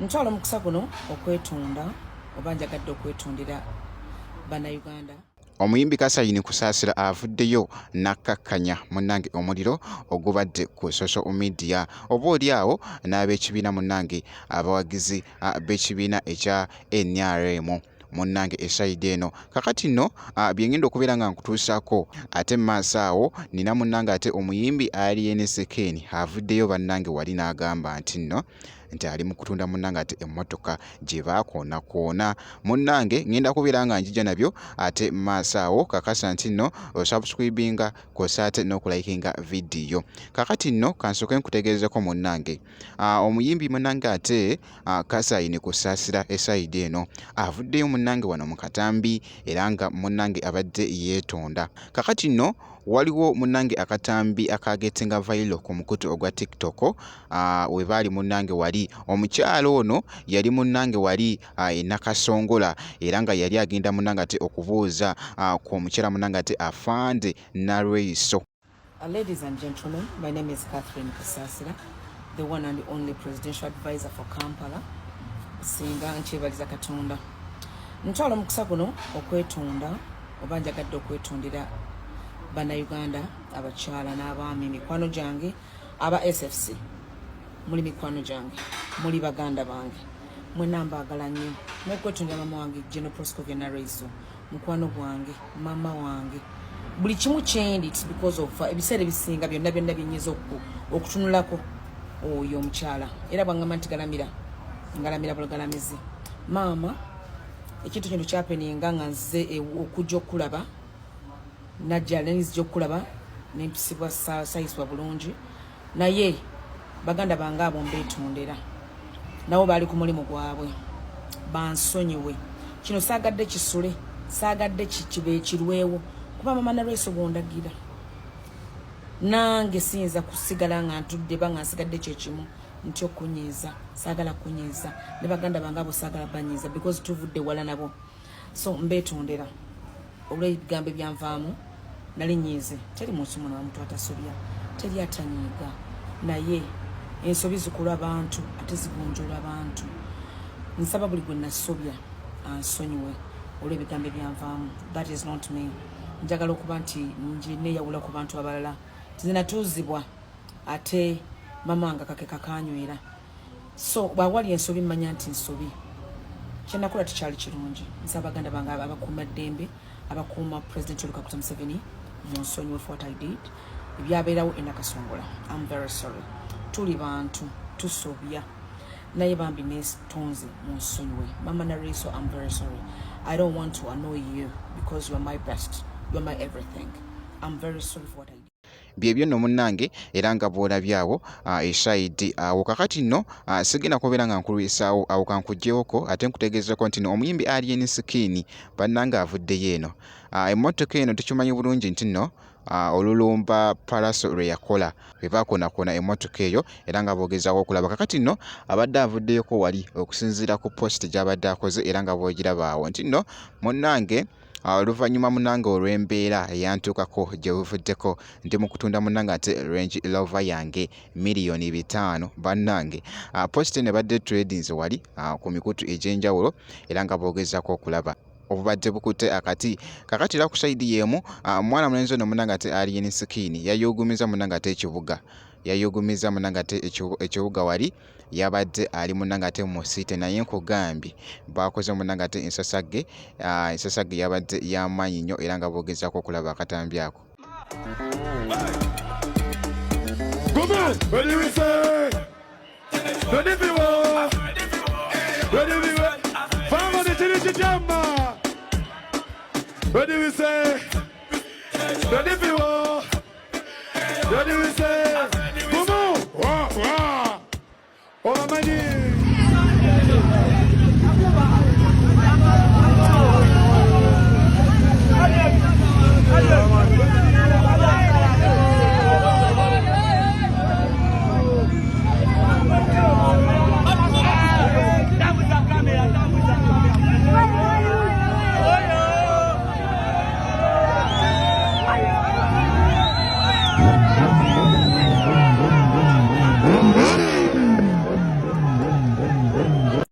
Ntwala mukisa guno okwetunda oba njagadde okwetundira bannayuganda. Omuyimbi Kasayini Kusaasira avuddeyo n'akkakkanya munnange omuliro ogubadde ku social media oba oli awo n'ab'ekibiina munnange abawagizi b'ekibiina ekya NRM munnange esayidi eno kakati nno byengenda okubeera nga nkutuusaako ate maaso awo nina munnange ate omuyimbi Alien Sekeni avuddeyo bannange wali n'agamba nti ali mu kutunda munnange ate emmotoka gye baakoona munnange ngenda kubeera nga njija nabyo ate maaso awo kakasa nti nno osubscribinga kosa ate n'okulayikinga vidiyo kakati nno kansooke nkutegeezeko munnange omuyimbi munnange ate Kasayini Kusaasira esayidi eno avuddeyo munnange wano mu katambi era nga munnange abadde yeetonda kakati nno waliwo munnange akatambi akagetinga vailo ku mukutu ogwa TikTok we baali munnange wali omukyalo ono yali munnange wali Nakasongola era nga yali agenda munnange ate okubuuza ku omukyala munnange ate Afande Nalweyiso. Ladies and gentlemen, my name is Catherine Kusaasira, the one and only presidential advisor for Kampala. Singa nkyebaliza Katonda. Ntwala mukisa guno okwetunda oba njagadde okwetundira bannayuganda abakyala n'abaami mikwano gyange aba SFC muli mikwano gyange muli baganda bange mwenna mbaagala nnyo n'okwetundira mama wange General Proscovia Nalweyiso mukwano gwange mama wange buli kimu kyendi because of ebiseera ebisinga byonna byenyiza okutunulako oyo omukyala era bwangamba nti ngalamira bulagalamizi maama ekintu kino kyapeninga nga nze okujja okulaba najja nenzija okulaba nempisibwa sayisibwa bulungi naye baganda bange abo mbeetondera nabo baali ku mulimu gwabwe bansonyiwe kino saagadde kisule saagadde kibe kirwewo kuba mama Nalweyiso bwondagira nange siyinza kusigala nga ntudde banga nsigadde kyekimu nti okunyiiza saagala kunyiiza ne baganda bange abo saagala banyiiza because tuvudde wala nabo so mbeetondera olw'ebigambo byanvaamu nali nyiize teri munsi muno omuntu atasobya teri atanyiiga naye ensobi zikulwa abantu ate zigunjula abantu nsaba buli gwe nasobya ansonyiwe olw'ebigambo byanvaamu. That is not me. Njagala okuba nti nje neeyawula ku bantu abalala tinatuuzibwa ate mama wange kake kakanywera so bwawali ensobi mmanya nti nsobi kyenakola tekyali kirungi. Nsaba baganda bange abakuuma ddembe abakuuma President Yoweri Kaguta Museveni munsonyiwe for what I did ebyabeerawo e Nakasongola. I'm very sorry. Tuli bantu tusobya naye bambi netonze munsonyiwe. Mama Nalweyiso, I'm very sorry. I don't want to annoy you because you are my best. You are my everything. I'm very sorry for what I did. Byebyo nno munnange era nga bwolabyawo esayidi awo kakati nno sigenda kubeera nga nkulwisaawo awo kankuggyewoko ate nkutegeezeko nti omuyimbi Alien Sekeni bannange avuddeyo eno emmotoka eno tukimanyi bulungi nti nno olulumba Palaso lwe yakola bwe baakonaakona emmotoka eyo era nga boogezaawo okulaba kakati nno abadde avuddeyoko wali okusinziira ku post gy'abadde akoze era nga bwogirabaawo nti nno munnange oluvannyuma munnange olw'embeera eyantuukako gye buvuddeko ndi mu kutunda munnange ate Range Rover yange $5,000,000 bannange post ne badde tradings wali ku mikutu egy'enjawulo era nga boogezaako okulaba obubadde bukutte akati kakati era ku sayidi yeemu mwana mulenzi ono munnange ate Alien Sekeni yayugumiza munnange ate ekibuga wali yabadde ali munnange ate mu siite naye nkugambye baakoze munnange ate ensasagge yabadde y'amaanyi nnyo era nga boogezaako okulaba akatambi ako. What do we say? Come on! Oh, my